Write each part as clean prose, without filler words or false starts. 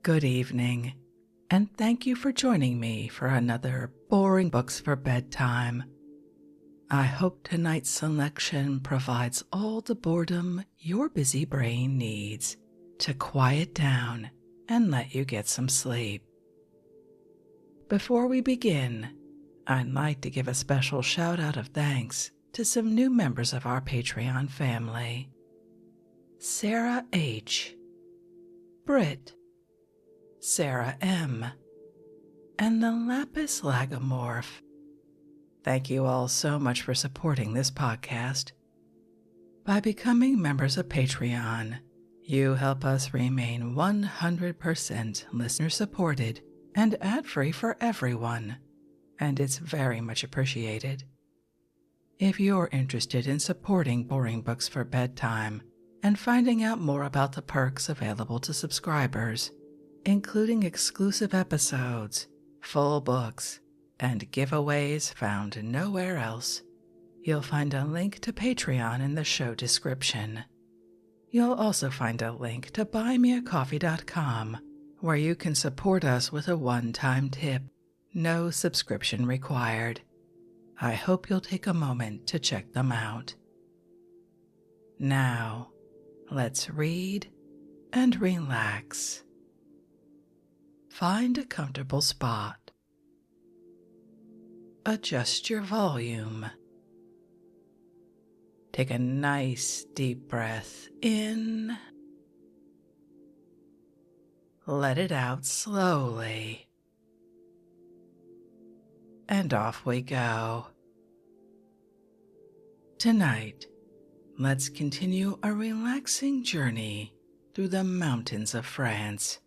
Good evening, and thank you for joining me for another Boring Books for Bedtime. I hope tonight's selection provides all the boredom your busy brain needs to quiet down and let you get some sleep. Before we begin, I'd like to give a special shout out of thanks to some new members of our Patreon family. Sarah H., Britt, Sarah M., and the Lapis Lagomorph. Thank you all so much for supporting this podcast. By becoming members of Patreon, you help us remain 100% listener-supported and ad-free for everyone, and it's very much appreciated. If you're interested in supporting Boring Books for Bedtime and finding out more about the perks available to subscribers, including exclusive episodes, full books, and giveaways found nowhere else, you'll find a link to Patreon in the show description. You'll also find a link to buymeacoffee.com, where you can support us with a one-time tip, no subscription required. I hope you'll take a moment to check them out. Now, let's read and relax. Find a comfortable spot. Adjust your volume. Take a nice deep breath in. Let it out slowly. And off we go. Tonight, let's continue a relaxing journey through the mountains of France,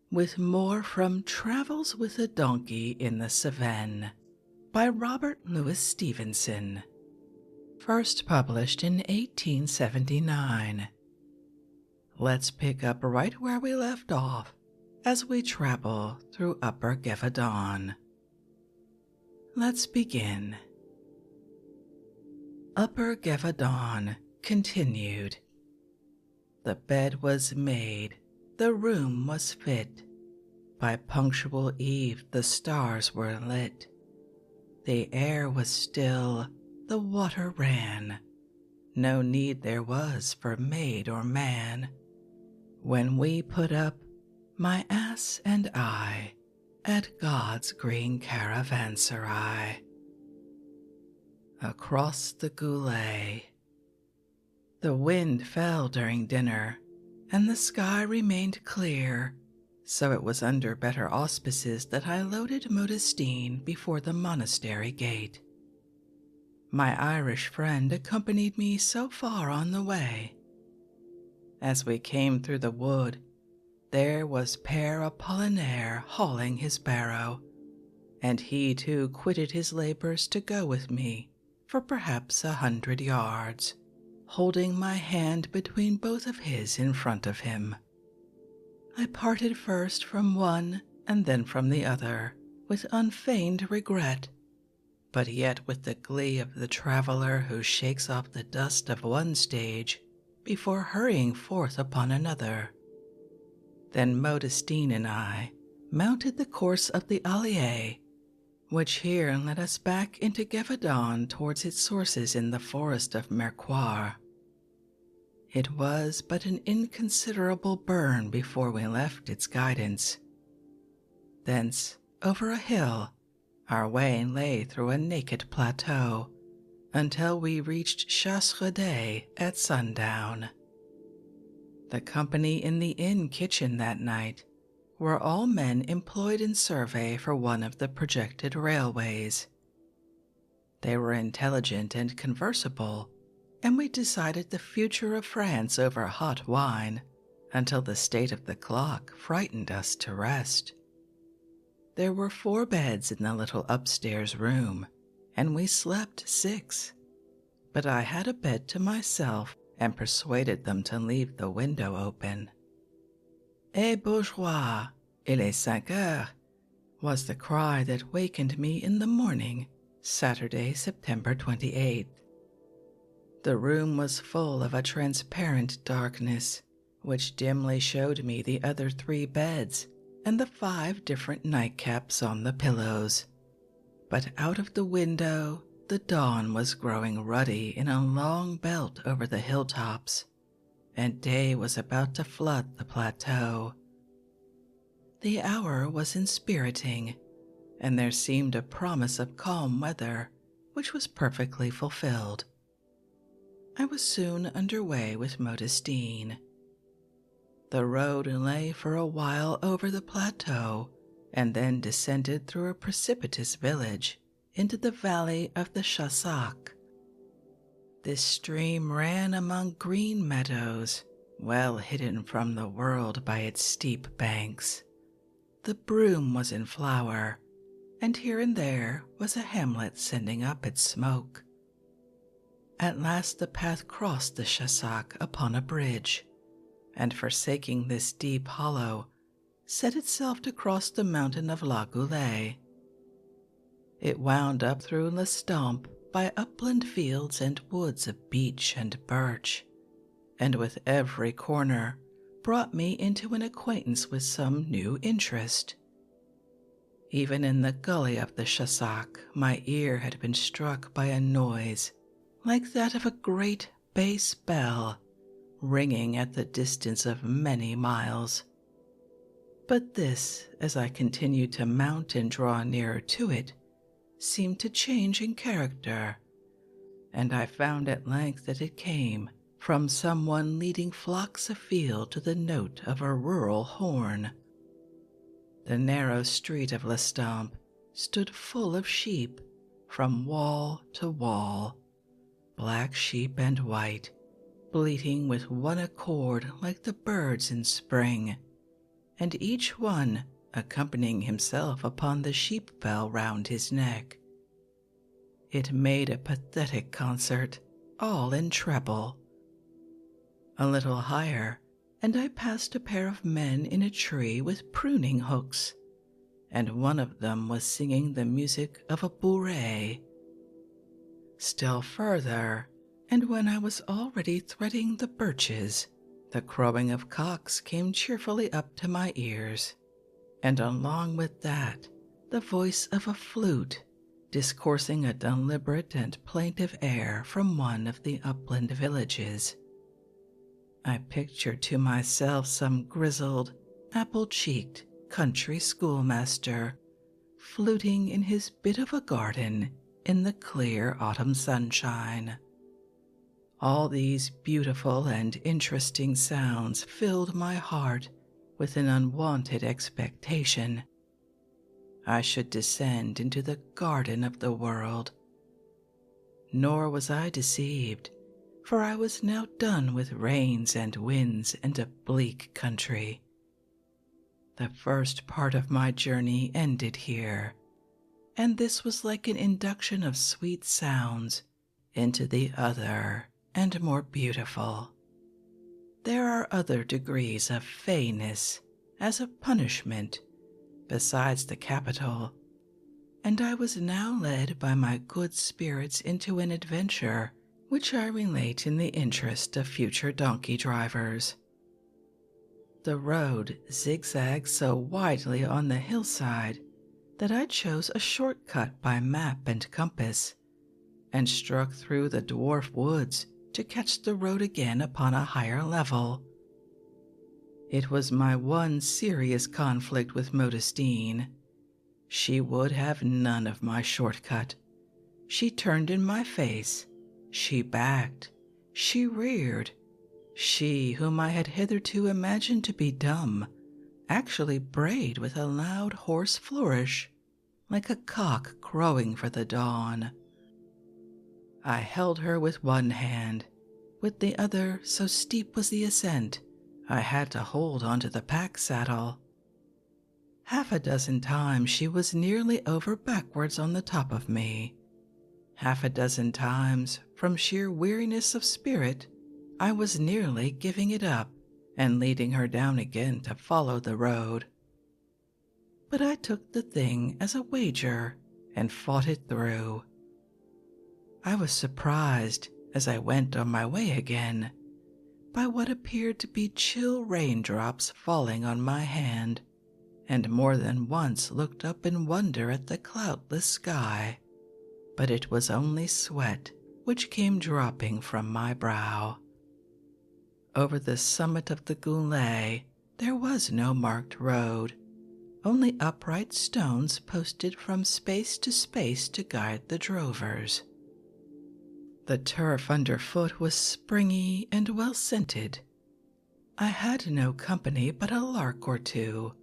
with more from Travels with a Donkey in the Cevennes by Robert Louis Stevenson, first published in 1879. Let's pick up right where we left off as we travel through Upper Gévaudan. Let's begin. Upper Gévaudan continued. The bed was made, the room was fit. By punctual eve the stars were lit. The air was still, the water ran. No need there was for maid or man. When we put up, my ass and I, at God's green caravanserai. Across the Goulet. The wind fell during dinner, and the sky remained clear, so it was under better auspices that I loaded Modestine before the monastery gate. My Irish friend accompanied me so far on the way. As we came through the wood, there was Père Apollinaire hauling his barrow, and he too quitted his labors to go with me for perhaps 100 yards, holding my hand between both of his in front of him. I parted first from one and then from the other with unfeigned regret, but yet with the glee of the traveler who shakes off the dust of one stage before hurrying forth upon another. Then Modestine and I mounted the course of the Allier, which here led us back into Gévaudan towards its sources in the forest of Mercoeur. It was but an inconsiderable burn before we left its guidance. Thence, over a hill, our way lay through a naked plateau until we reached Chasseredet at sundown. The company in the inn kitchen that night were all men employed in survey for one of the projected railways. They were intelligent and conversable, and we decided the future of France over hot wine until the state of the clock frightened us to rest. There were 4 beds in the little upstairs room, and we slept 6, but I had a bed to myself and persuaded them to leave the window open. "Eh, bourgeois, il est 5 heures," was the cry that wakened me in the morning, Saturday, September 28th. The room was full of a transparent darkness, which dimly showed me the other 3 beds and the 5 different nightcaps on the pillows. But out of the window, the dawn was growing ruddy in a long belt over the hilltops, and day was about to flood the plateau. The hour was inspiriting, and there seemed a promise of calm weather, which was perfectly fulfilled. I was soon underway with Modestine. The road lay for a while over the plateau and then descended through a precipitous village into the valley of the Chassac. This stream ran among green meadows, well hidden from the world by its steep banks. The broom was in flower, and here and there was a hamlet sending up its smoke. At last the path crossed the Chassac upon a bridge, and forsaking this deep hollow, set itself to cross the mountain of La Goulet. It wound up through Lestampe by upland fields and woods of beech and birch, and with every corner brought me into an acquaintance with some new interest. Even in the gully of the Chassac, my ear had been struck by a noise like that of a great bass bell ringing at the distance of many miles. But this, as I continued to mount and draw nearer to it, seemed to change in character, and I found at length that it came from someone leading flocks afield to the note of a rural horn. The narrow street of Lestampe stood full of sheep from wall to wall, black sheep and white, bleating with one accord like the birds in spring, and each one accompanying himself upon the sheep bell round his neck. It made a pathetic concert, all in treble. A little higher, and I passed a pair of men in a tree with pruning hooks, and one of them was singing the music of a bourrée. Still further, and when I was already threading the birches, the crowing of cocks came cheerfully up to my ears, and along with that, the voice of a flute discoursing a deliberate and plaintive air from one of the upland villages. I pictured to myself some grizzled, apple-cheeked country schoolmaster fluting in his bit of a garden in the clear autumn sunshine. All these beautiful and interesting sounds filled my heart with an unwonted expectation. I should descend into the garden of the world. Nor was I deceived, for I was now done with rains and winds and a bleak country. The first part of my journey ended here, and this was like an induction of sweet sounds into the other and more beautiful. There are other degrees of feyness as a punishment besides the capital, and I was now led by my good spirits into an adventure which I relate in the interest of future donkey drivers. The road zigzagged so widely on the hillside that I chose a shortcut by map and compass, and struck through the dwarf woods to catch the road again upon a higher level. It was my one serious conflict with Modestine. She would have none of my shortcut. She turned in my face. She backed. She reared. She, whom I had hitherto imagined to be dumb, actually brayed with a loud, hoarse flourish, like a cock crowing for the dawn. I held her with one hand. With the other, so steep was the ascent, I had to hold onto the pack saddle. Half a dozen times she was nearly over backwards on the top of me. Half a dozen times, from sheer weariness of spirit, I was nearly giving it up and leading her down again to follow the road. But I took the thing as a wager and fought it through. I was surprised as I went on my way again by what appeared to be chill raindrops falling on my hand, and more than once looked up in wonder at the cloudless sky, but it was only sweat which came dropping from my brow. Over the summit of the Goulet there was no marked road, only upright stones posted from space to guide the drovers. The turf underfoot was springy and well scented. I had no company but a lark or two,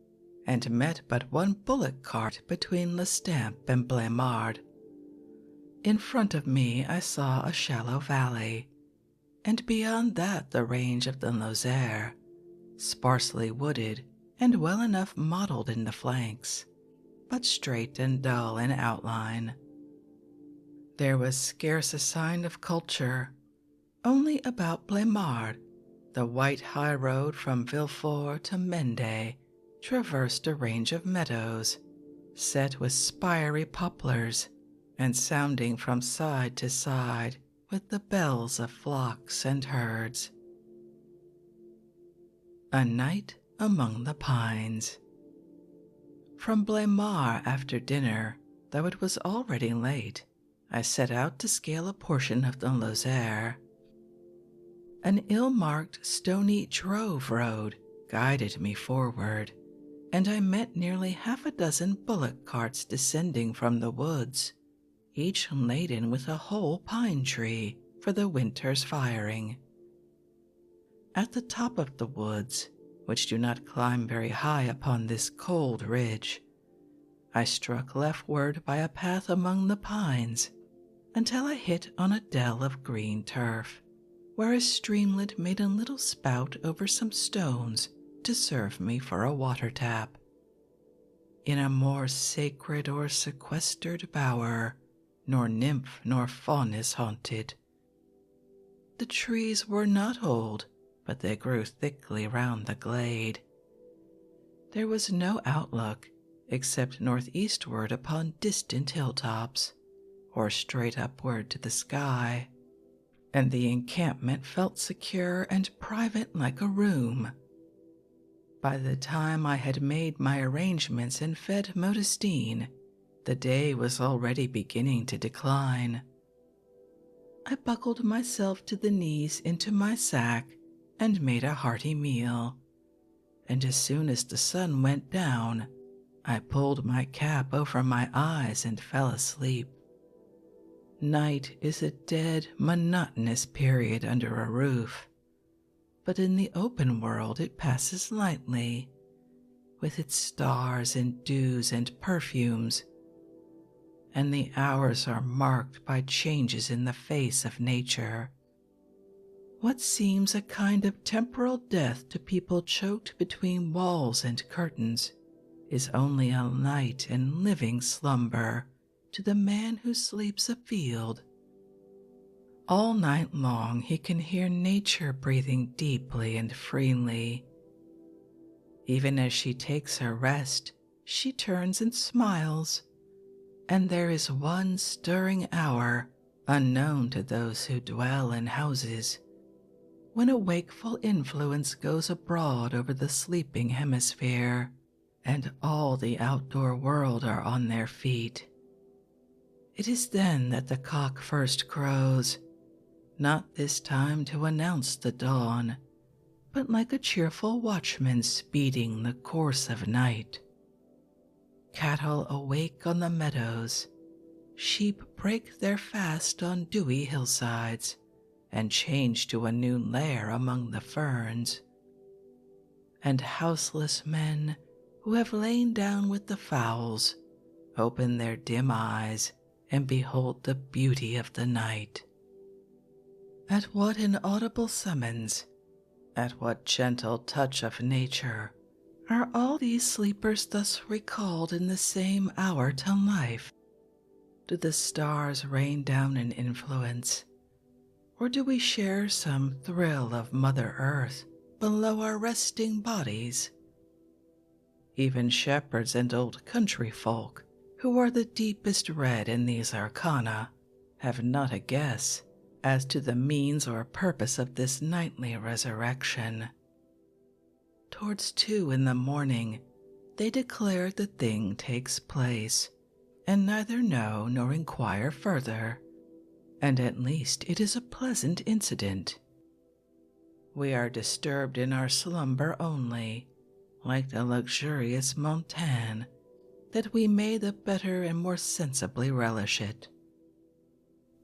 and met but one bullock cart between Lestamp and Blamard. In front of me I saw a shallow valley, and beyond that the range of the Lozère, sparsely wooded and well enough mottled in the flanks, but straight and dull in outline. There was scarce a sign of culture. Only about Blamard, the white high road from Villefort to Mende traversed a range of meadows, set with spiry poplars, and sounding from side to side with the bells of flocks and herds. A night among the pines. From Blamard after dinner, though it was already late, I set out to scale a portion of the Lozère. An ill-marked, stony drove road guided me forward, and I met nearly half a dozen bullock carts descending from the woods, each laden with a whole pine tree for the winter's firing. At the top of the woods, which do not climb very high upon this cold ridge, I struck leftward by a path among the pines until I hit on a dell of green turf, where a streamlet made a little spout over some stones to serve me for a water tap. In a more sacred or sequestered bower, nor nymph nor faunus haunted. The trees were not old, but they grew thickly round the glade. There was no outlook except northeastward upon distant hilltops, or straight upward to the sky, and the encampment felt secure and private like a room. By the time I had made my arrangements and fed Modestine, the day was already beginning to decline. I buckled myself to the knees into my sack and made a hearty meal, and as soon as the sun went down, I pulled my cap over my eyes and fell asleep. Night is a dead, monotonous period under a roof, but in the open world it passes lightly, with its stars and dews and perfumes, and the hours are marked by changes in the face of nature. What seems a kind of temporal death to people choked between walls and curtains is only a light and living slumber to the man who sleeps afield. All night long he can hear nature breathing deeply and freely. Even as she takes her rest, she turns and smiles, and there is one stirring hour, unknown to those who dwell in houses, when a wakeful influence goes abroad over the sleeping hemisphere, and all the outdoor world are on their feet. It is then that the cock first crows, not this time to announce the dawn, but like a cheerful watchman speeding the course of night. Cattle awake on the meadows, sheep break their fast on dewy hillsides, and change to a new lair among the ferns. And houseless men who have lain down with the fowls open their dim eyes and behold the beauty of the night. At what inaudible summons, at what gentle touch of nature, are all these sleepers thus recalled in the same hour to life? Do the stars rain down an influence, or do we share some thrill of Mother Earth below our resting bodies? Even shepherds and old country folk, who are the deepest read in these arcana, have not a guess as to the means or purpose of this nightly resurrection. Towards 2 in the morning, they declare the thing takes place, and neither know nor inquire further, and at least it is a pleasant incident. We are disturbed in our slumber only, like the luxurious montagne, that we may the better and more sensibly relish it.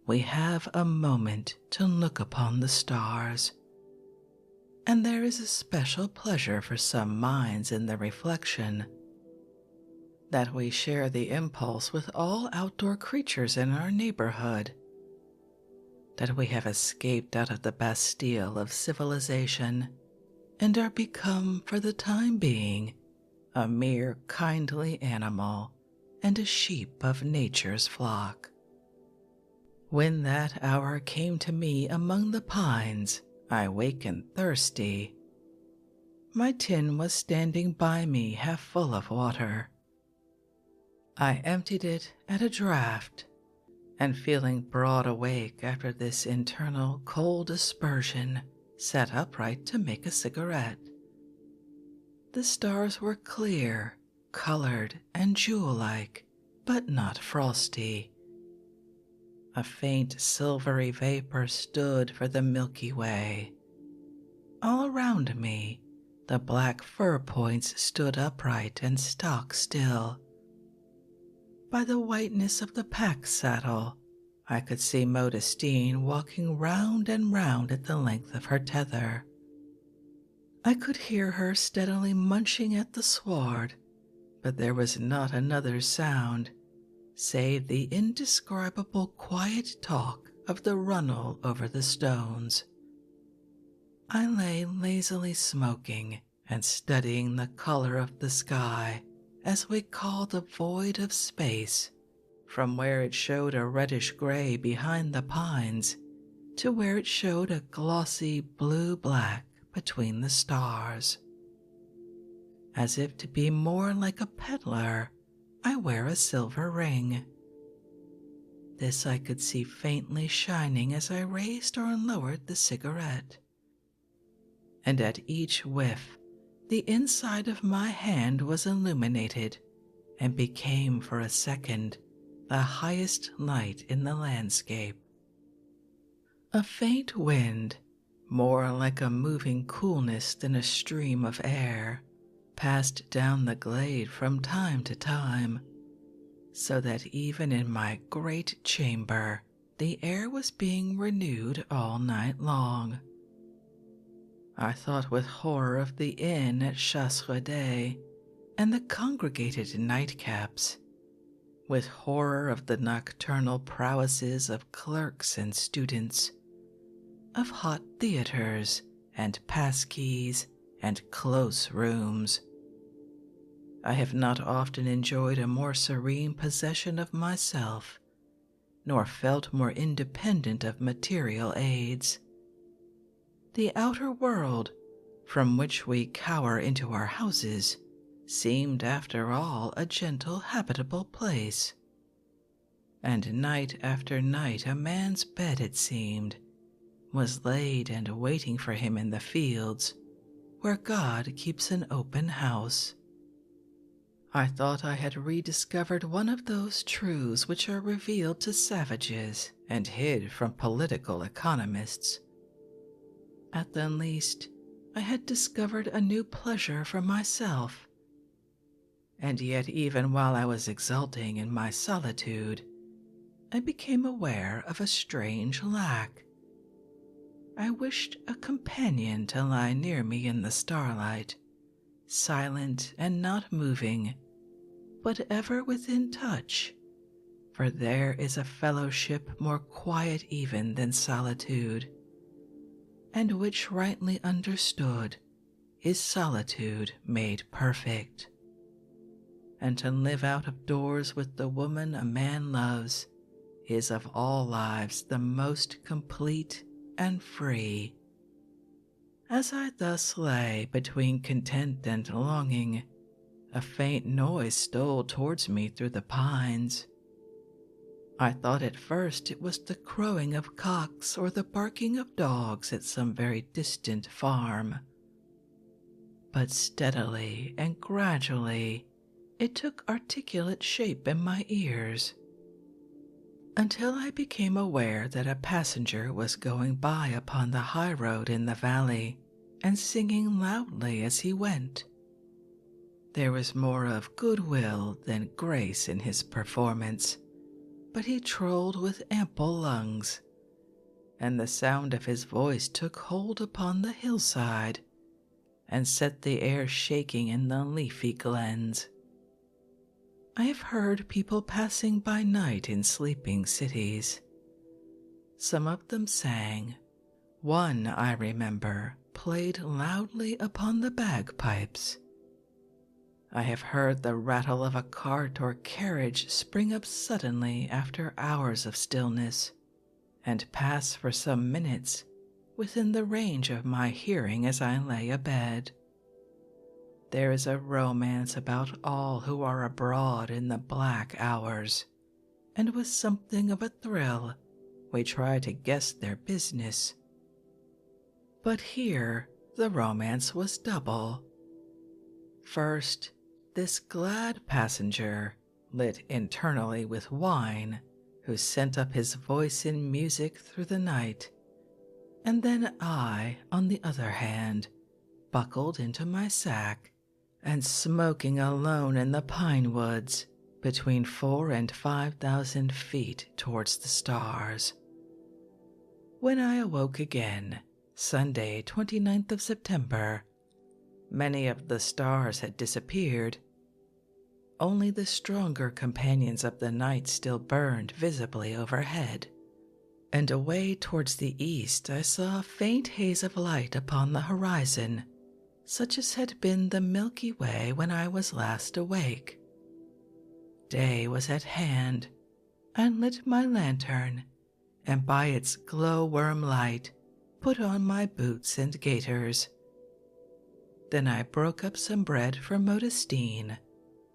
We have a moment to look upon the stars, and there is a special pleasure for some minds in the reflection that we share the impulse with all outdoor creatures in our neighborhood, that we have escaped out of the Bastille of civilization and are become, for the time being, a mere kindly animal and a sheep of nature's flock. When that hour came to me among the pines, I wakened thirsty. My tin was standing by me half full of water. I emptied it at a draught, and feeling broad awake after this internal cold aspersion, sat upright to make a cigarette. The stars were clear, colored, and jewel-like, but not frosty. A faint silvery vapor stood for the Milky Way. All around me, the black fir points stood upright and stock still. By the whiteness of the pack saddle, I could see Modestine walking round and round at the length of her tether. I could hear her steadily munching at the sward, but there was not another sound save the indescribable quiet talk of the runnel over the stones. I lay lazily smoking and studying the color of the sky as we call the void of space, from where it showed a reddish gray behind the pines to where it showed a glossy blue-black between the stars. As if to be more like a peddler, I wear a silver ring. This I could see faintly shining as I raised or lowered the cigarette, and at each whiff the inside of my hand was illuminated and became for a second the highest light in the landscape. A faint wind, more like a moving coolness than a stream of air, passed down the glade from time to time, so that even in my great chamber the air was being renewed all night long. I thought with horror of the inn at Chasseredet and the congregated nightcaps, with horror of the nocturnal prowesses of clerks and students, of hot theaters and pass-keys and close rooms. I have not often enjoyed a more serene possession of myself, nor felt more independent of material aids. The outer world, from which we cower into our houses, seemed after all a gentle habitable place. And night after night a man's bed, it seemed, was laid and waiting for him in the fields, where God keeps an open house. I thought I had rediscovered one of those truths which are revealed to savages and hid from political economists. At the least, I had discovered a new pleasure for myself. And yet, even while I was exulting in my solitude, I became aware of a strange lack. I wished a companion to lie near me in the starlight, silent and not moving, but ever within touch, for there is a fellowship more quiet even than solitude, and which rightly understood is solitude made perfect. And to live out of doors with the woman a man loves is of all lives the most complete and free. As I thus lay between content and longing, a faint noise stole towards me through the pines. I thought at first it was the crowing of cocks or the barking of dogs at some very distant farm. But steadily and gradually it took articulate shape in my ears, until I became aware that a passenger was going by upon the high road in the valley and singing loudly as he went. There was more of goodwill than grace in his performance, but he trolled with ample lungs, and the sound of his voice took hold upon the hillside and set the air shaking in the leafy glens. I have heard people passing by night in sleeping cities. Some of them sang. One, I remember, played loudly upon the bagpipes. I have heard the rattle of a cart or carriage spring up suddenly after hours of stillness, and pass for some minutes within the range of my hearing as I lay abed. There is a romance about all who are abroad in the black hours, and with something of a thrill we try to guess their business. But here the romance was double. First, this glad passenger, lit internally with wine, who sent up his voice in music through the night, and then I, on the other hand, buckled into my sack and smoking alone in the pine woods between 4,000 and 5,000 feet towards the stars. When I awoke again, Sunday, 29th of September, many of the stars had disappeared. Only the stronger companions of the night still burned visibly overhead, and away towards the east I saw a faint haze of light upon the horizon, such as had been the Milky Way when I was last awake. Day was at hand. I lit my lantern, and by its glow-worm light put on my boots and gaiters. Then I broke up some bread for Modestine,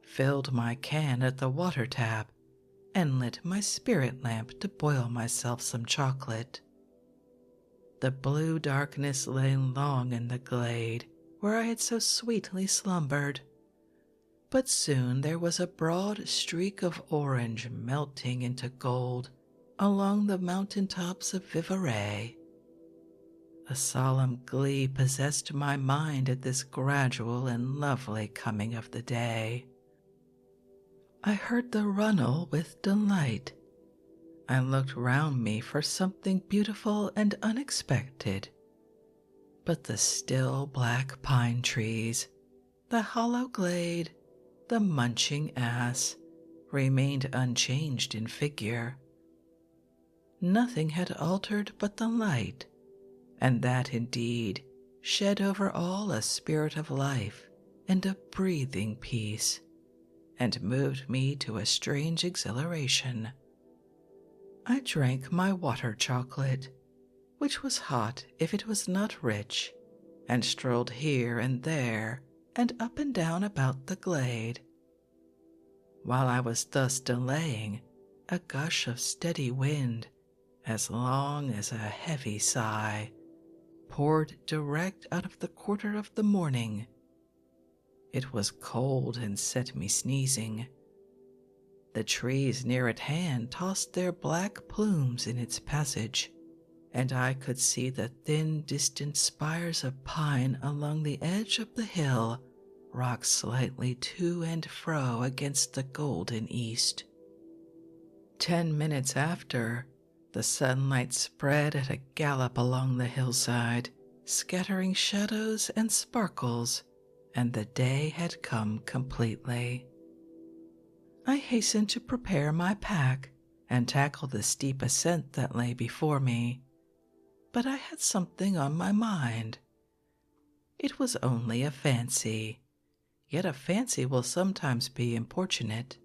filled my can at the water tap, and lit my spirit lamp to boil myself some chocolate. The blue darkness lay long in the glade where I had so sweetly slumbered, but soon there was a broad streak of orange melting into gold along the mountain tops of Vivarais. A solemn glee possessed my mind at this gradual and lovely coming of the day. I heard the runnel with delight. I looked round me for something beautiful and unexpected, but the still black pine trees, the hollow glade, the munching ass, remained unchanged in figure. Nothing had altered but the light, and that indeed shed over all a spirit of life and a breathing peace, and moved me to a strange exhilaration. I drank my water chocolate, which was hot if it was not rich, and strolled here and there and up and down about the glade. While I was thus delaying, a gush of steady wind, as long as a heavy sigh, poured direct out of the quarter of the morning. It was cold and set me sneezing. The trees near at hand tossed their black plumes in its passage, and I could see the thin distant spires of pine along the edge of the hill rock slightly to and fro against the golden east. 10 minutes after, the sunlight spread at a gallop along the hillside, scattering shadows and sparkles, and the day had come completely. I hastened to prepare my pack and tackle the steep ascent that lay before me, but I had something on my mind. It was only a fancy, yet a fancy will sometimes be importunate.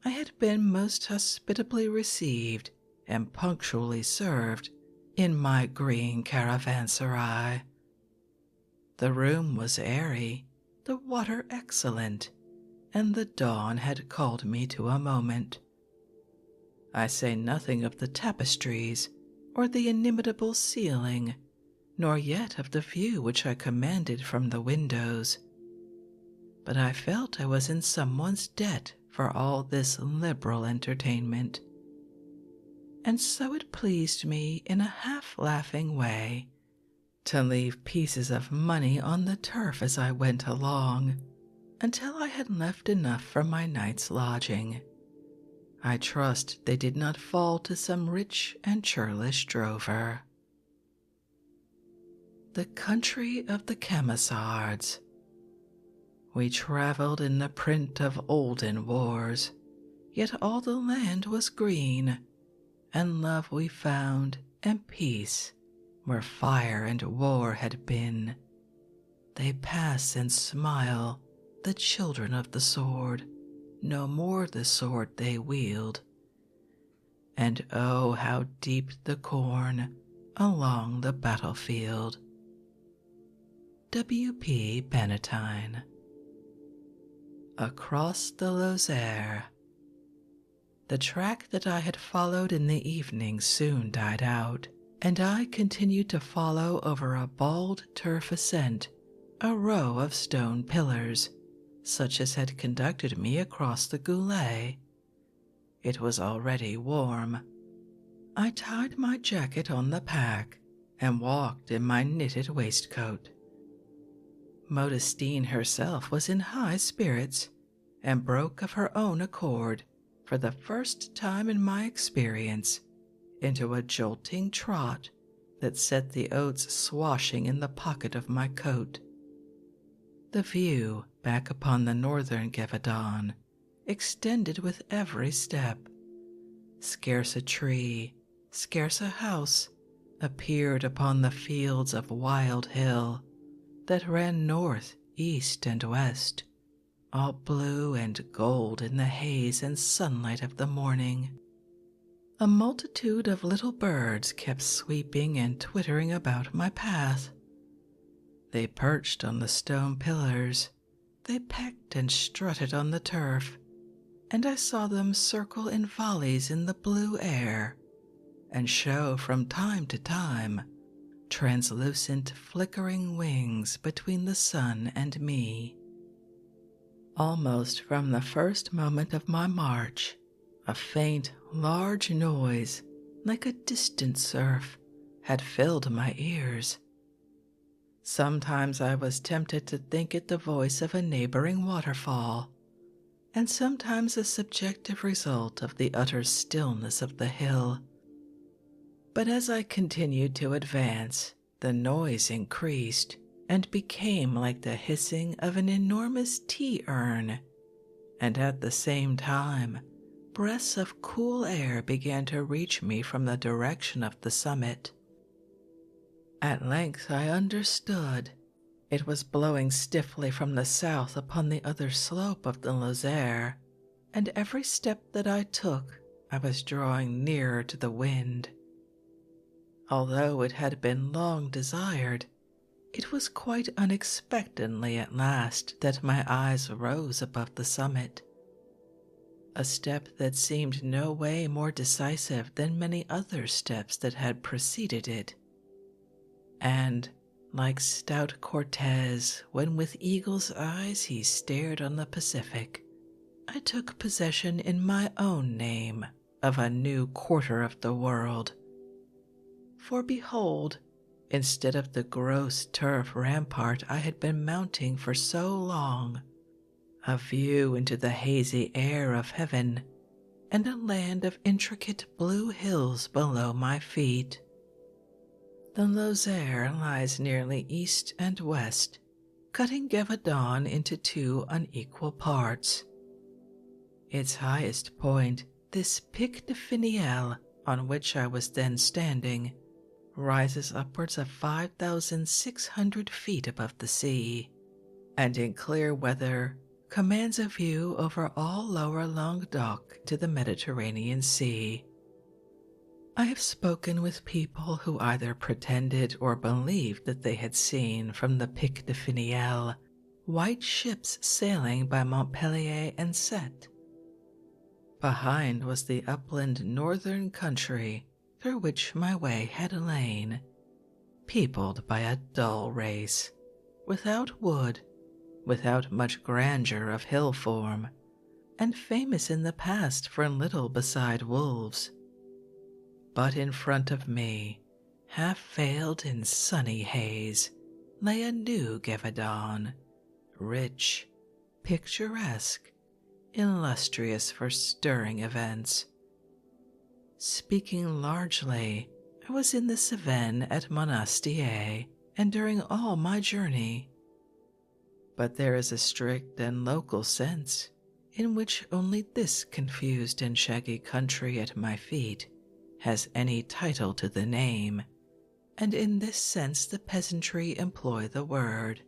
I had been most hospitably received and punctually served in my green caravanserai. The room was airy, the water excellent, and the dawn had called me to a moment. I say nothing of the tapestries or the inimitable ceiling, nor yet of the view which I commanded from the windows. But I felt I was in someone's debt for all this liberal entertainment, and so it pleased me in a half-laughing way to leave pieces of money on the turf as I went along, until I had left enough for my night's lodging. I trust they did not fall to some rich and churlish drover. The country of the Camisards. We travelled in the print of olden wars, yet all the land was green, and love we found, and peace, where fire and war had been. They pass and smile, the children of the sword, no more the sword they wield. And oh, how deep the corn along the battlefield. W.P. Bannatyne. Across the Lozère. The track that I had followed in the evening soon died out, and I continued to follow over a bald turf ascent a row of stone pillars, such as had conducted me across the Goulet. It was already warm. I tied my jacket on the pack and walked in my knitted waistcoat. Modestine herself was in high spirits, and broke of her own accord, for the first time in my experience, into a jolting trot that set the oats swashing in the pocket of my coat. The view back upon the northern Gévaudan extended with every step. Scarce a tree, scarce a house, appeared upon the fields of Wild Hill that ran north, east, and west, all blue and gold in the haze and sunlight of the morning. A multitude of little birds kept sweeping and twittering about my path. They perched on the stone pillars, they pecked and strutted on the turf, and I saw them circle in volleys in the blue air, and show from time to time translucent flickering wings between the sun and me. Almost from the first moment of my march, a faint, large noise, like a distant surf, had filled my ears. Sometimes I was tempted to think it the voice of a neighboring waterfall, and sometimes a subjective result of the utter stillness of the hill. But as I continued to advance, the noise increased and became like the hissing of an enormous tea-urn, and at the same time, breaths of cool air began to reach me from the direction of the summit. At length I understood. It was blowing stiffly from the south upon the other slope of the Lozère, and every step that I took, I was drawing nearer to the wind. Although it had been long desired, it was quite unexpectedly at last that my eyes rose above the summit. A step that seemed no way more decisive than many other steps that had preceded it. And, like stout Cortez, when with eagle's eyes he stared on the Pacific, I took possession in my own name of a new quarter of the world. For behold, instead of the gross turf rampart I had been mounting for so long, a view into the hazy air of heaven, and a land of intricate blue hills below my feet. The Lozère lies nearly east and west, cutting Gévaudan into two unequal parts. Its highest point, this Pic de Finiel, on which I was then standing, rises upwards of 5,600 feet above the sea, and in clear weather commands a view over all lower Languedoc to the Mediterranean Sea. I have spoken with people who either pretended or believed that they had seen from the Pic de Finiel white ships sailing by Montpellier and Sète. Behind was the upland northern country through which my way had lain, peopled by a dull race, without wood, without much grandeur of hill form, and famous in the past for little beside wolves. But in front of me, half veiled in sunny haze, lay a new Gévaudan, rich, picturesque, illustrious for stirring events. Speaking largely, I was in the Cevennes at Monastier and during all my journey. But there is a strict and local sense in which only this confused and shaggy country at my feet has any title to the name, and in this sense the peasantry employ the word.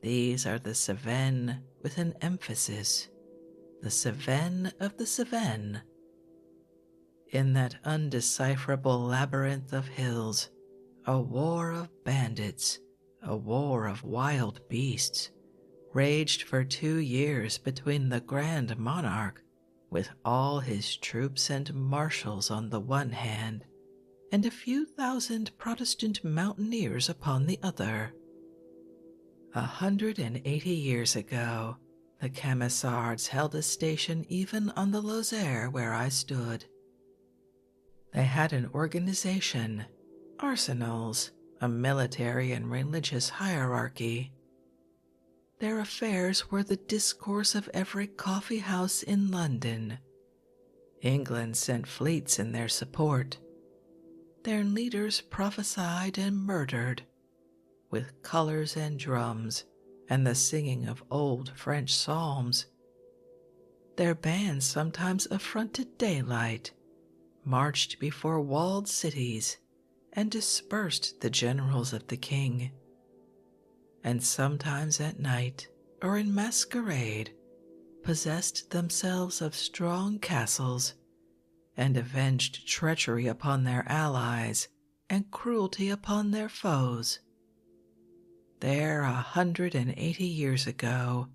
These are the Cevennes with an emphasis, the Cevennes of the Cevennes. In that undecipherable labyrinth of hills, a war of bandits, a war of wild beasts, raged for 2 years between the Grand Monarch, with all his troops and marshals on the one hand, and a few thousand Protestant mountaineers upon the other. 180 years ago, the Camisards held a station even on the Lozère where I stood. They had an organization, arsenals, a military and religious hierarchy. Their affairs were the discourse of every coffee house in London. England sent fleets in their support. Their leaders prophesied and murdered, with colors and drums and the singing of old French psalms. Their bands sometimes affronted daylight, marched before walled cities, and dispersed the generals of the king. And sometimes at night, or in masquerade, possessed themselves of strong castles, and avenged treachery upon their allies and cruelty upon their foes. There 180 years ago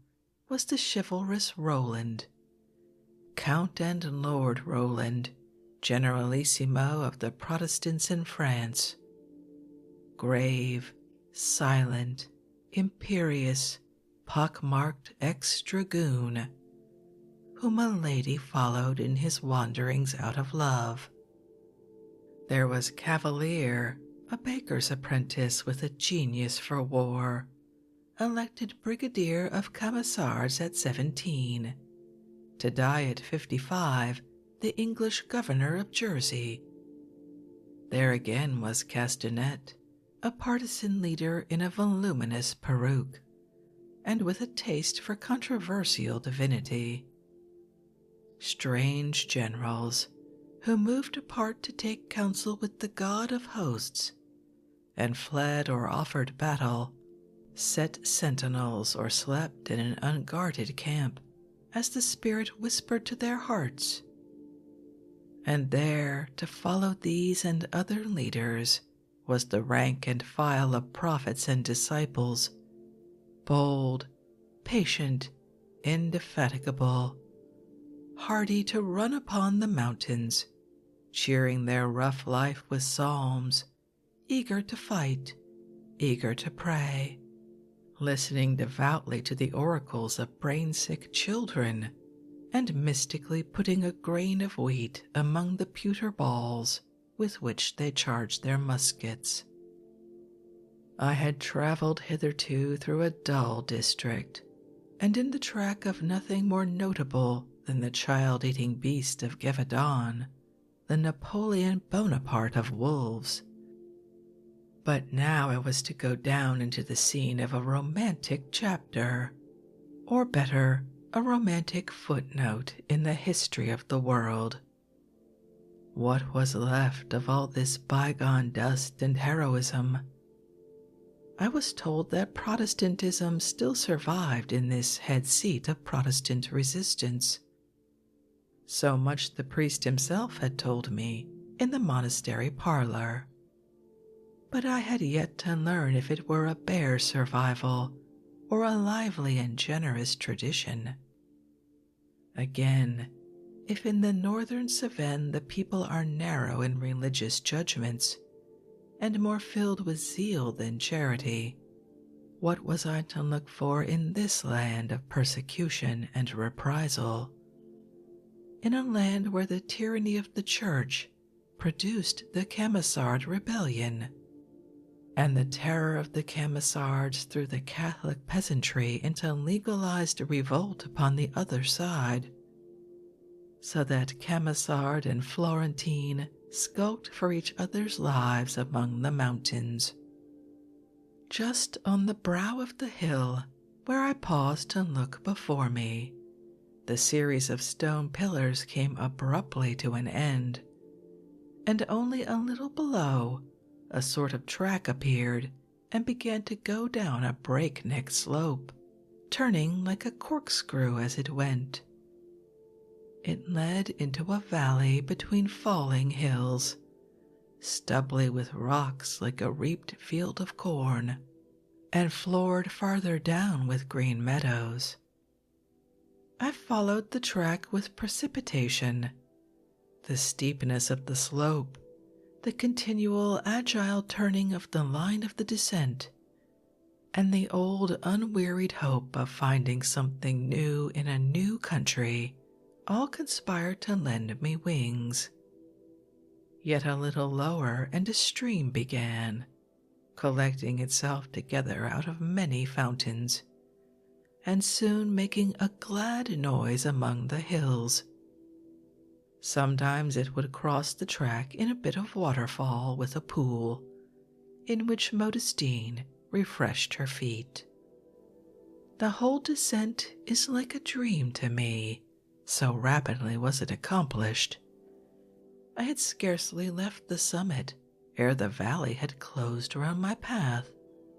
was the chivalrous Roland, Count and Lord Roland, Generalissimo of the Protestants in France. Grave, silent, imperious, pock-marked ex-dragoon, whom a lady followed in his wanderings out of love. There was Cavalier, a baker's apprentice with a genius for war, elected brigadier of Camisards at 17, to die at 55, the English governor of Jersey. There again was Castanet, a partisan leader in a voluminous peruke, and with a taste for controversial divinity. Strange generals, who moved apart to take counsel with the God of hosts, and fled or offered battle, set sentinels or slept in an unguarded camp, as the spirit whispered to their hearts. And there, to follow these and other leaders, was the rank and file of prophets and disciples, bold, patient, indefatigable, hardy to run upon the mountains, cheering their rough life with psalms, eager to fight, eager to pray, listening devoutly to the oracles of brain-sick children, and mystically putting a grain of wheat among the pewter balls with which they charged their muskets. I had traveled hitherto through a dull district, and in the track of nothing more notable than the child-eating beast of Gévaudan, the Napoleon Bonaparte of wolves. But now I was to go down into the scene of a romantic chapter, or better, a romantic footnote in the history of the world. What was left of all this bygone dust and heroism? I was told that Protestantism still survived in this head seat of Protestant resistance. So much the priest himself had told me in the monastery parlor. But I had yet to learn if it were a bare survival or a lively and generous tradition. Again, if in the northern Cevennes the people are narrow in religious judgments and more filled with zeal than charity, what was I to look for in this land of persecution and reprisal? In a land where the tyranny of the Church produced the Camisard rebellion, and the terror of the Camisards threw the Catholic peasantry into legalized revolt upon the other side, so that Camisard and Florentine skulked for each other's lives among the mountains. Just on the brow of the hill where I paused to look before me, the series of stone pillars came abruptly to an end, and only a little below, a sort of track appeared and began to go down a breakneck slope, turning like a corkscrew as it went. It led into a valley between falling hills, stubbly with rocks like a reaped field of corn, and floored farther down with green meadows. I followed the track with precipitation. The steepness of the slope, the continual agile turning of the line of the descent, and the old unwearied hope of finding something new in a new country all conspired to lend me wings. Yet a little lower and a stream began, collecting itself together out of many fountains, and soon making a glad noise among the hills. Sometimes it would cross the track in a bit of waterfall with a pool, in which Modestine refreshed her feet. The whole descent is like a dream to me, so rapidly was it accomplished. I had scarcely left the summit ere the valley had closed around my path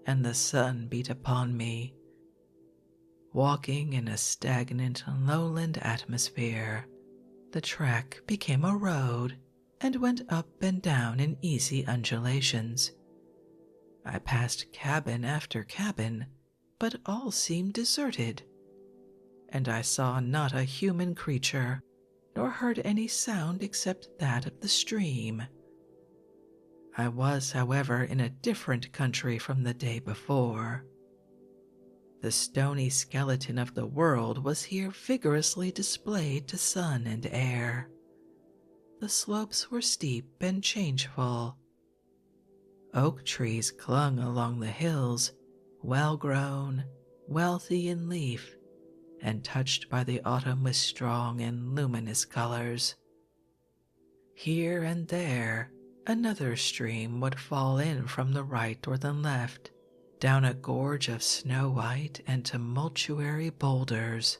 and the sun beat upon me. Walking in a stagnant lowland atmosphere, the track became a road and went up and down in easy undulations. I passed cabin after cabin, but all seemed deserted, and I saw not a human creature, nor heard any sound except that of the stream. I was, however, in a different country from the day before. The stony skeleton of the world was here vigorously displayed to sun and air. The slopes were steep and changeful. Oak trees clung along the hills, well grown, wealthy in leaf, and touched by the autumn with strong and luminous colors. Here and there, another stream would fall in from the right or the left, down a gorge of snow-white and tumultuary boulders.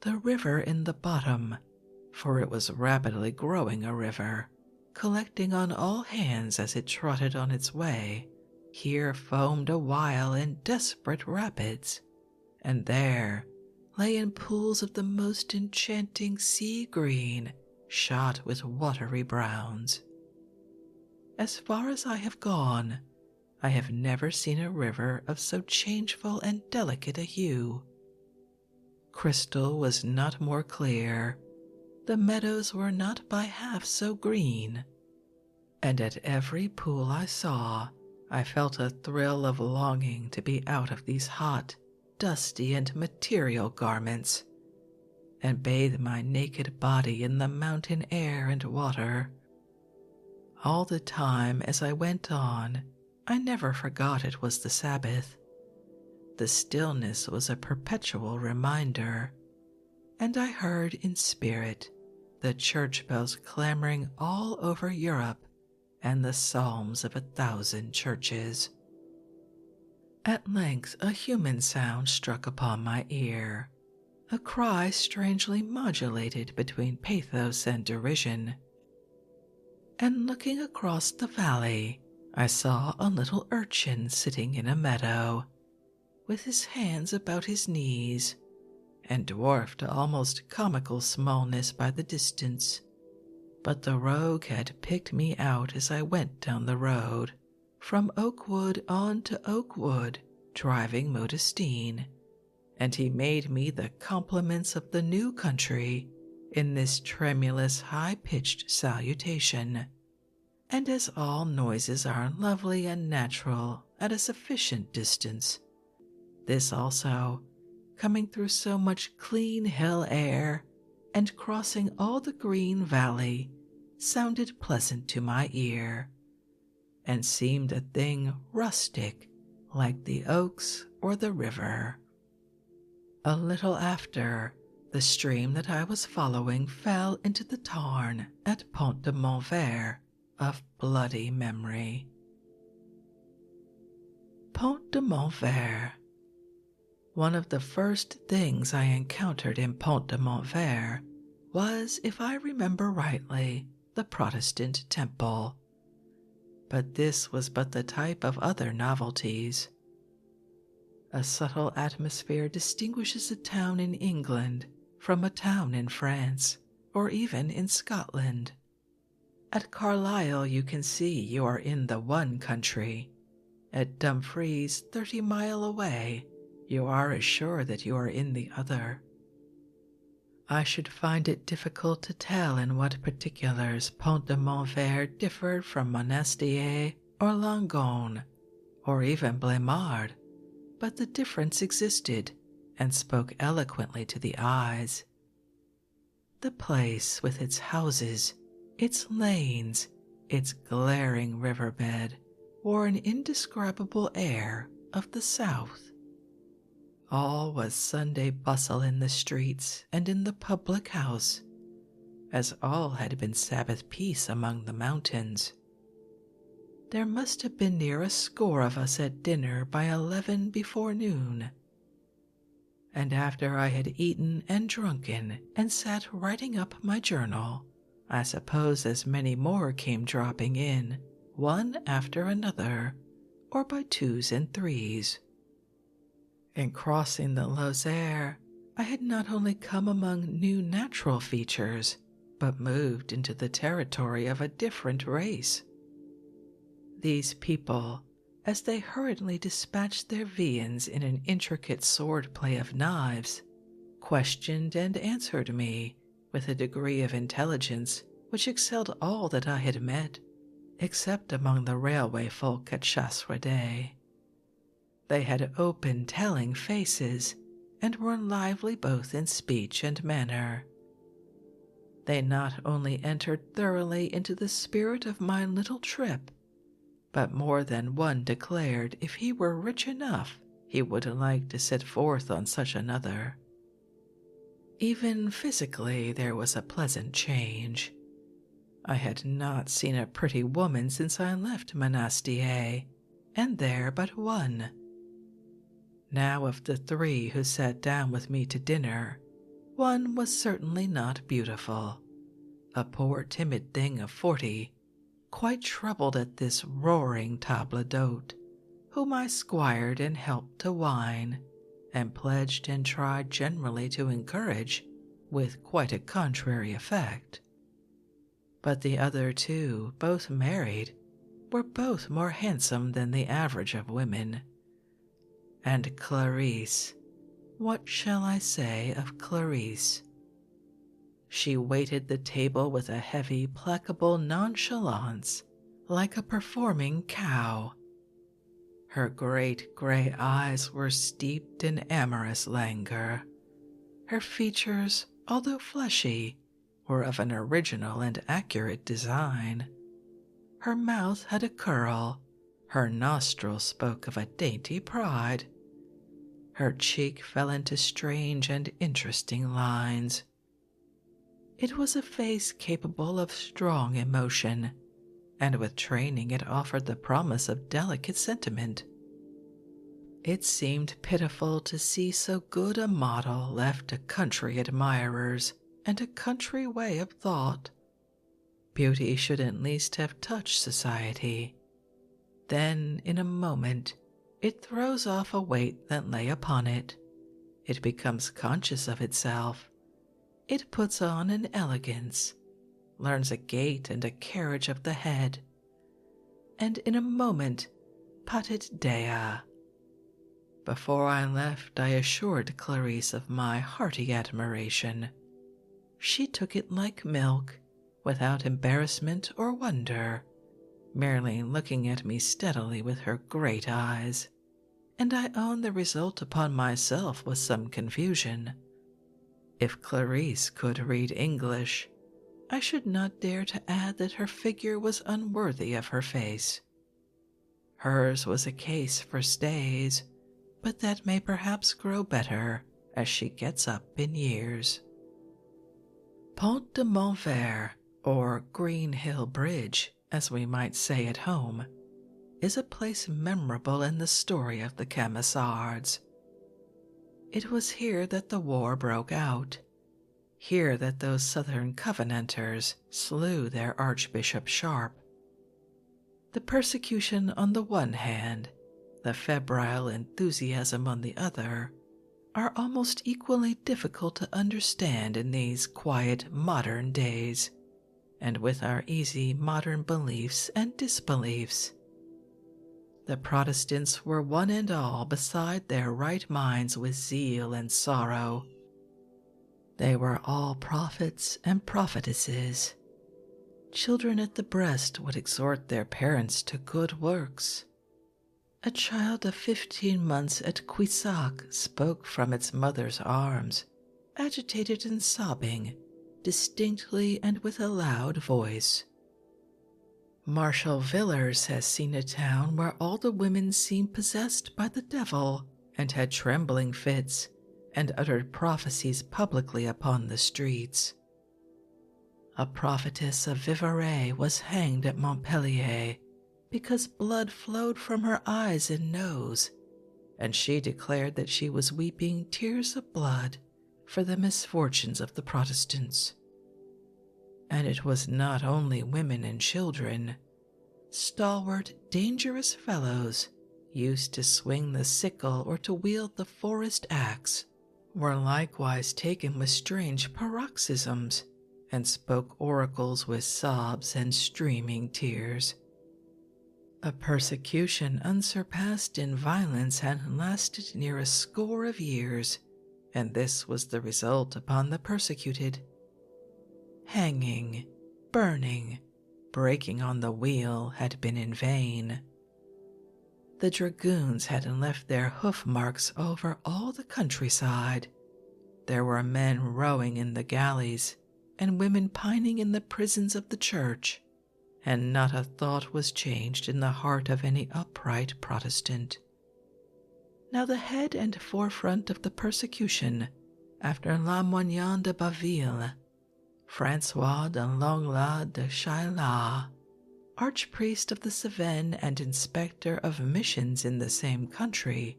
The river in the bottom, for it was rapidly growing a river, collecting on all hands as it trotted on its way, here foamed a while in desperate rapids, and there lay in pools of the most enchanting sea green, shot with watery browns. As far as I have gone, I have never seen a river of so changeful and delicate a hue. Crystal was not more clear, the meadows were not by half so green, and at every pool I saw, I felt a thrill of longing to be out of these hot, dusty, and material garments, and bathe my naked body in the mountain air and water. All the time as I went on, I never forgot it was the Sabbath. The stillness was a perpetual reminder, and I heard in spirit the church bells clamoring all over Europe and the psalms of 1,000 churches. At length a human sound struck upon my ear, a cry strangely modulated between pathos and derision, and looking across the valley, I saw a little urchin sitting in a meadow, with his hands about his knees, and dwarfed to almost comical smallness by the distance. But the rogue had picked me out as I went down the road, from Oakwood on to Oakwood, driving Modestine, and he made me the compliments of the new country in this tremulous, high-pitched salutation, and as all noises are lovely and natural at a sufficient distance, this also, coming through so much clean hill air and crossing all the green valley, sounded pleasant to my ear, and seemed a thing rustic like the oaks or the river. A little after, the stream that I was following fell into the tarn at Pont de Montvert of bloody memory. Pont de Montvert. One of the first things I encountered in Pont de Montvert was, if I remember rightly, the Protestant temple. But this was but the type of other novelties. A subtle atmosphere distinguishes a town in England from a town in France, or even in Scotland. At Carlisle you can see you are in the one country. At Dumfries, 30 miles away, you are as sure that you are in the other. I should find it difficult to tell in what particulars Pont de Montvert differed from Monastier or Langon, or even Blemard, but the difference existed and spoke eloquently to the eyes. The place, with its houses, its lanes, its glaring riverbed, wore an indescribable air of the South. All was Sunday bustle in the streets and in the public house, as all had been Sabbath peace among the mountains. There must have been near a score of us at dinner by 11 before noon. And after I had eaten and drunken and sat writing up my journal, I suppose as many more came dropping in, one after another, or by twos and threes. In crossing the Lozère, I had not only come among new natural features, but moved into the territory of a different race. These people, as they hurriedly dispatched their viands in an intricate sword-play of knives, questioned and answered me with a degree of intelligence which excelled all that I had met, except among the railway folk at Chasseradès. They had open, telling faces, and were lively both in speech and manner. They not only entered thoroughly into the spirit of my little trip, but more than one declared if he were rich enough, he would like to set forth on such another. Even physically there was a pleasant change. I had not seen a pretty woman since I left Monastier, and there but one. Now of the three who sat down with me to dinner, one was certainly not beautiful, a poor timid thing of 40, quite troubled at this roaring table d'hôte, whom I squired and helped to wine, and pledged and tried generally to encourage, with quite a contrary effect. But the other two, both married, were both more handsome than the average of women. And Clarice, what shall I say of Clarice? She waited the table with a heavy, placable nonchalance, like a performing cow. Her great gray eyes were steeped in amorous languor. Her features, although fleshy, were of an original and accurate design. Her mouth had a curl, her nostrils spoke of a dainty pride. Her cheek fell into strange and interesting lines. It was a face capable of strong emotion, and with training it offered the promise of delicate sentiment. It seemed pitiful to see so good a model left to country admirers and a country way of thought. Beauty should at least have touched society. Then, in a moment, it throws off a weight that lay upon it. It becomes conscious of itself. It puts on an elegance, learns a gait and a carriage of the head, and in a moment, patet dea. Before I left, I assured Clarice of my hearty admiration. she took it like milk, without embarrassment or wonder, merely looking at me steadily with her great eyes, and I own the result upon myself was some confusion. If Clarice could read English, I should not dare to add that her figure was unworthy of her face. Hers was a case for stays, but that may perhaps grow better as she gets up in years. Pont de Montvert, or Green Hill Bridge, as we might say at home, is a place memorable in the story of the Camisards. It was here that the war broke out, here that those southern Covenanters slew their Archbishop Sharp. The persecution on the one hand, the febrile enthusiasm on the other, are almost equally difficult to understand in these quiet modern days, and with our easy modern beliefs and disbeliefs. The Protestants were one and all beside their right minds with zeal and sorrow. They were all prophets and prophetesses. Children at the breast would exhort their parents to good works. A child of 15 months at Quissac spoke from its mother's arms, agitated and sobbing, distinctly and with a loud voice. Marshal Villars has seen a town where all the women seemed possessed by the devil and had trembling fits and uttered prophecies publicly upon the streets. A prophetess of Vivarais was hanged at Montpellier because blood flowed from her eyes and nose, and she declared that she was weeping tears of blood for the misfortunes of the Protestants. And it was not only women and children. Stalwart, dangerous fellows, used to swing the sickle or to wield the forest axe, were likewise taken with strange paroxysms, and spoke oracles with sobs and streaming tears. A persecution unsurpassed in violence had lasted near a score of years, and this was the result upon the persecuted. Hanging, burning, breaking on the wheel had been in vain. The dragoons had left their hoof marks over all the countryside. There were men rowing in the galleys, and women pining in the prisons of the church, and not a thought was changed in the heart of any upright Protestant. Now the head and forefront of the persecution, after Lamoignon de Baville, Francois de Langlas de Chaillot, archpriest of the Cevennes and inspector of missions in the same country,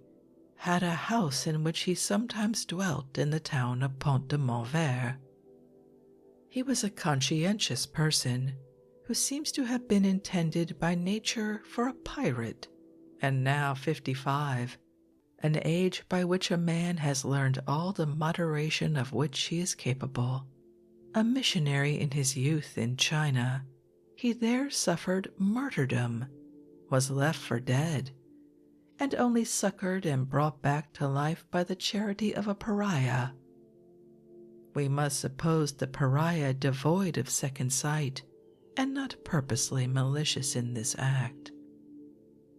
had a house in which he sometimes dwelt in the town of Pont de Montvert. He was a conscientious person, who seems to have been intended by nature for a pirate, and now 55, an age by which a man has learned all the moderation of which he is capable. A missionary in his youth in China, he there suffered martyrdom, was left for dead, and only succored and brought back to life by the charity of a pariah. We must suppose the pariah devoid of second sight, and not purposely malicious in this act.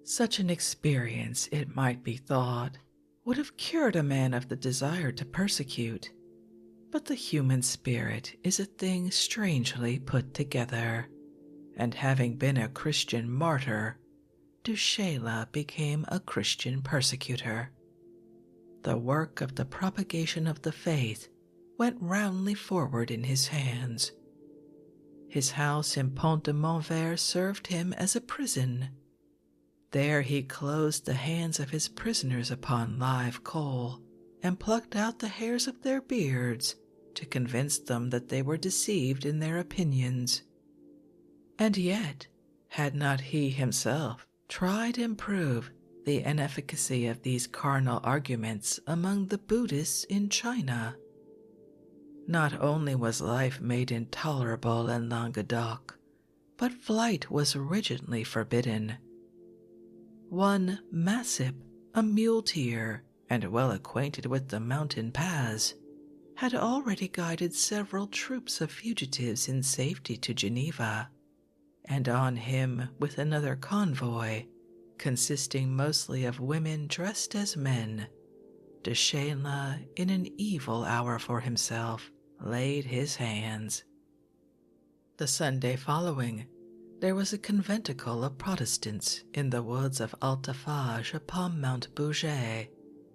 Such an experience, it might be thought, would have cured a man of the desire to persecute, but the human spirit is a thing strangely put together, and having been a Christian martyr, Du Chaillu became a Christian persecutor. The work of the propagation of the faith went roundly forward in his hands. His house in Pont de Montvert served him as a prison. There he closed the hands of his prisoners upon live coal, and plucked out the hairs of their beards to convince them that they were deceived in their opinions. And yet, had not he himself tried and proved the inefficacy of these carnal arguments among the Buddhists in China? Not only was life made intolerable in Languedoc, but flight was rigidly forbidden. One Massip, a muleteer, and well acquainted with the mountain paths, had already guided several troops of fugitives in safety to Geneva, and on him with another convoy, consisting mostly of women dressed as men, de Chéla, in an evil hour for himself, laid his hands. The Sunday following, there was a conventicle of Protestants in the woods of Altafage upon Mount Bouget,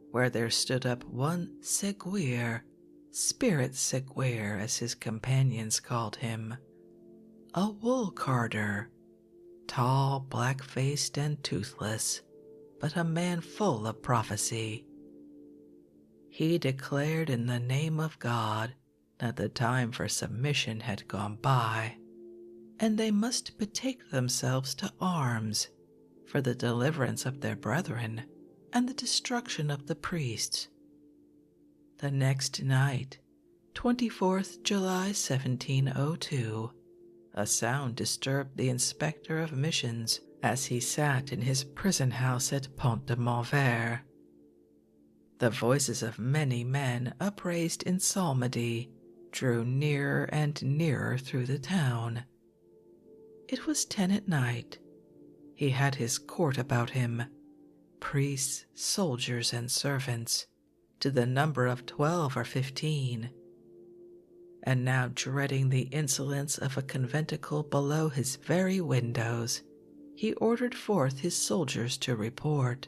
where there stood up one Séguier, Spirit Séguier as his companions called him, a wool carder, tall, black-faced, and toothless, but a man full of prophecy. He declared in the name of God that the time for submission had gone by, and they must betake themselves to arms for the deliverance of their brethren and the destruction of the priests. The next night, 24th July 1702, a sound disturbed the inspector of missions as he sat in his prison house at Pont de Montvert. The voices of many men upraised in psalmody drew nearer and nearer through the town. It was 10 at night. He had his court about him, priests, soldiers, and servants, to the number of 12 or 15. And now, dreading the insolence of a conventicle below his very windows, he ordered forth his soldiers to report.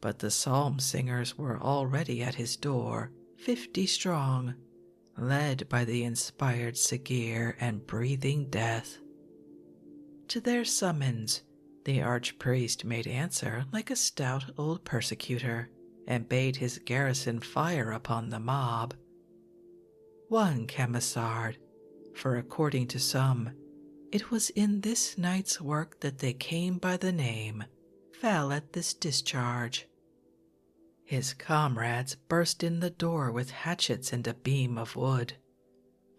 But the psalm singers were already at his door, 50 strong, led by the inspired Séguier and breathing death. To their summons, the archpriest made answer like a stout old persecutor, and bade his garrison fire upon the mob. One camisard, for according to some, it was in this night's work that they came by the name, fell at this discharge. His comrades burst in the door with hatchets and a beam of wood,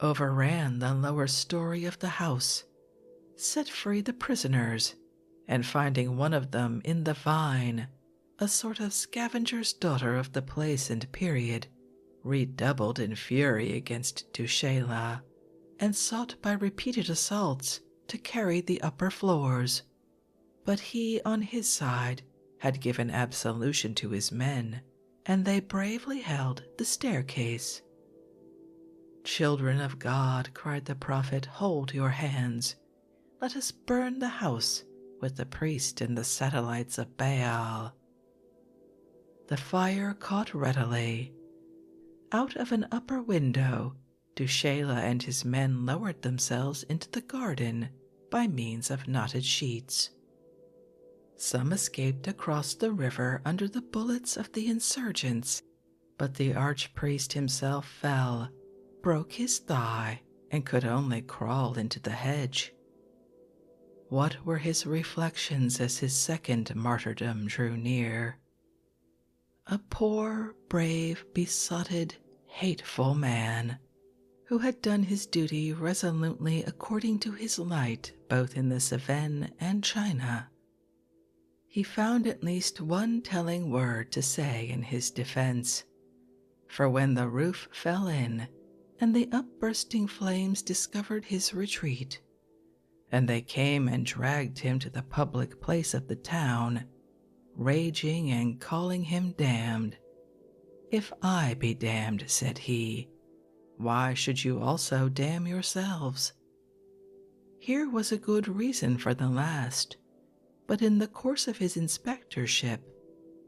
overran the lower story of the house, set free the prisoners, and finding one of them in the vine, a sort of scavenger's daughter of the place and period, redoubled in fury against du Chéla, and sought by repeated assaults to carry the upper floors. But he, on his side, had given absolution to his men, and they bravely held the staircase. "Children of God," cried the prophet, "hold your hands. Let us burn the house with the priest and the satellites of Baal." The fire caught readily. Out of an upper window, du Chéla and his men lowered themselves into the garden by means of knotted sheets. Some escaped across the river under the bullets of the insurgents, but the archpriest himself fell, broke his thigh, and could only crawl into the hedge. What were his reflections as his second martyrdom drew near? A poor, brave, besotted, hateful man, who had done his duty resolutely according to his light both in the Cevennes and China. He found at least one telling word to say in his defense, for when the roof fell in and the upbursting flames discovered his retreat, and they came and dragged him to the public place of the town, raging and calling him damned. "If I be damned," said he, "why should you also damn yourselves?" Here was a good reason for the last, but in the course of his inspectorship,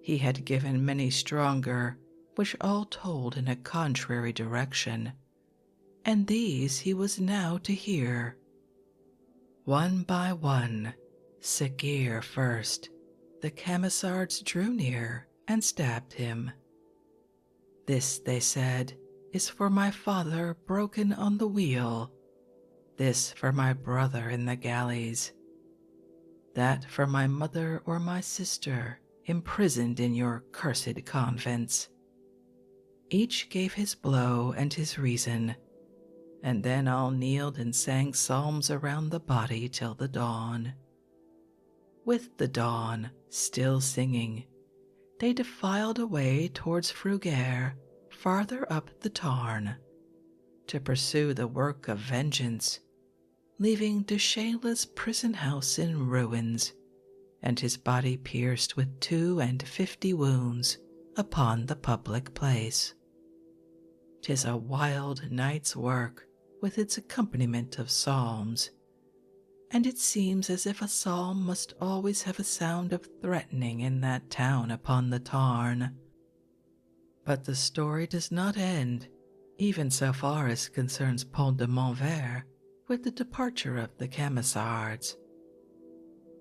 he had given many stronger, which all told in a contrary direction, and these he was now to hear. One by one, Séguier first, the camisards drew near and stabbed him. "This," they said, "is for my father broken on the wheel, this for my brother in the galleys, that for my mother or my sister imprisoned in your cursed convents." Each gave his blow and his reason, and then all kneeled and sang psalms around the body till the dawn. With the dawn, still singing, they defiled away towards Fruguère, farther up the Tarn to pursue the work of vengeance, leaving de Shayla's prison house in ruins and his body pierced with 52 wounds upon the public place. 'Tis a wild night's work with its accompaniment of psalms, and it seems as if a psalm must always have a sound of threatening in that town upon the Tarn. But the story does not end, even so far as concerns Pont de Montvert, with the departure of the Camisards.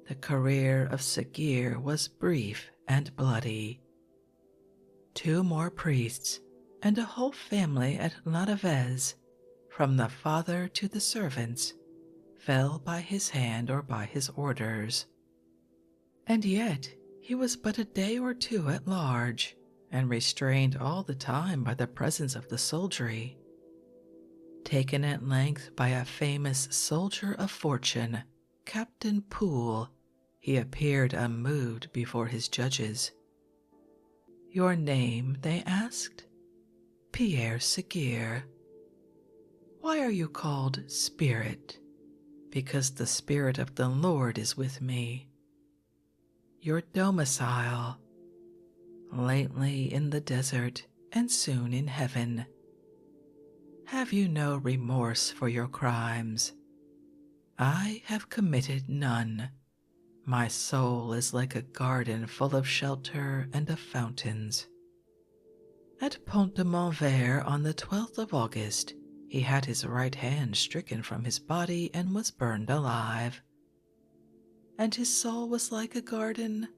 The career of Seguier was brief and bloody. 2 more priests and a whole family at Ladevez, from the father to the servants, fell by his hand or by his orders. And yet he was but a day or 2 at large, and restrained all the time by the presence of the soldiery. Taken at length by a famous soldier of fortune, Captain Poole, he appeared unmoved before his judges. "Your name?" they asked. "Pierre Seguier." "Why are you called Spirit?" "Because the Spirit of the Lord is with me." "Your domicile?" "Lately in the desert, and soon in heaven." "Have you no remorse for your crimes?" "I have committed none. My soul is like a garden full of shelter and of fountains." At Pont de Montvert on the 12th of August, he had his right hand stricken from his body and was burned alive. And his soul was like a garden?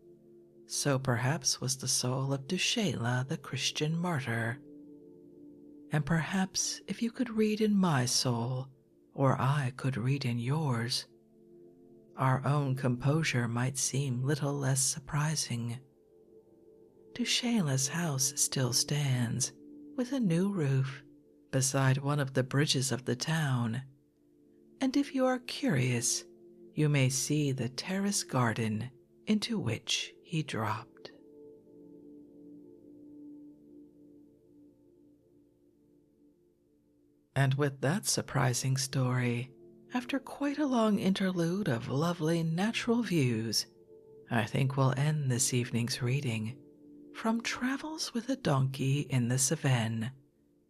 So perhaps was the soul of de Shayla, the Christian martyr. And perhaps if you could read in my soul, or I could read in yours, our own composure might seem little less surprising. De Shayla's house still stands, with a new roof, beside one of the bridges of the town, and if you are curious, you may see the terrace garden into which he dropped. And with that surprising story, after quite a long interlude of lovely natural views, I think we'll end this evening's reading from Travels with a Donkey in the Cevennes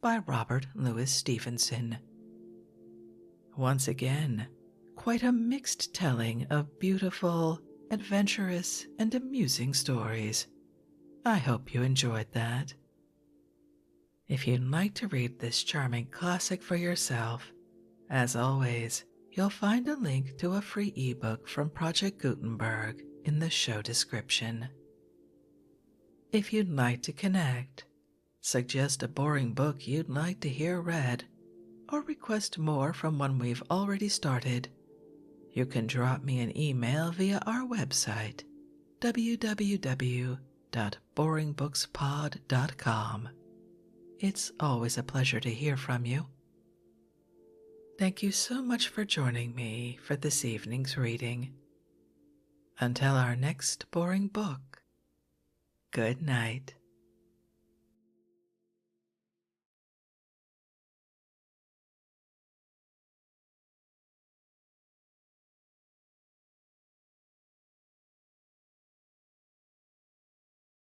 by Robert Louis Stevenson. Once again, quite a mixed telling of beautiful, adventurous, and amusing stories. I hope you enjoyed that. If you'd like to read this charming classic for yourself, as always, you'll find a link to a free ebook from Project Gutenberg in the show description. If you'd like to connect, suggest a boring book you'd like to hear read, or request more from one we've already started, you can drop me an email via our website, www.boringbookspod.com. It's always a pleasure to hear from you. Thank you so much for joining me for this evening's reading. Until our next boring book, good night.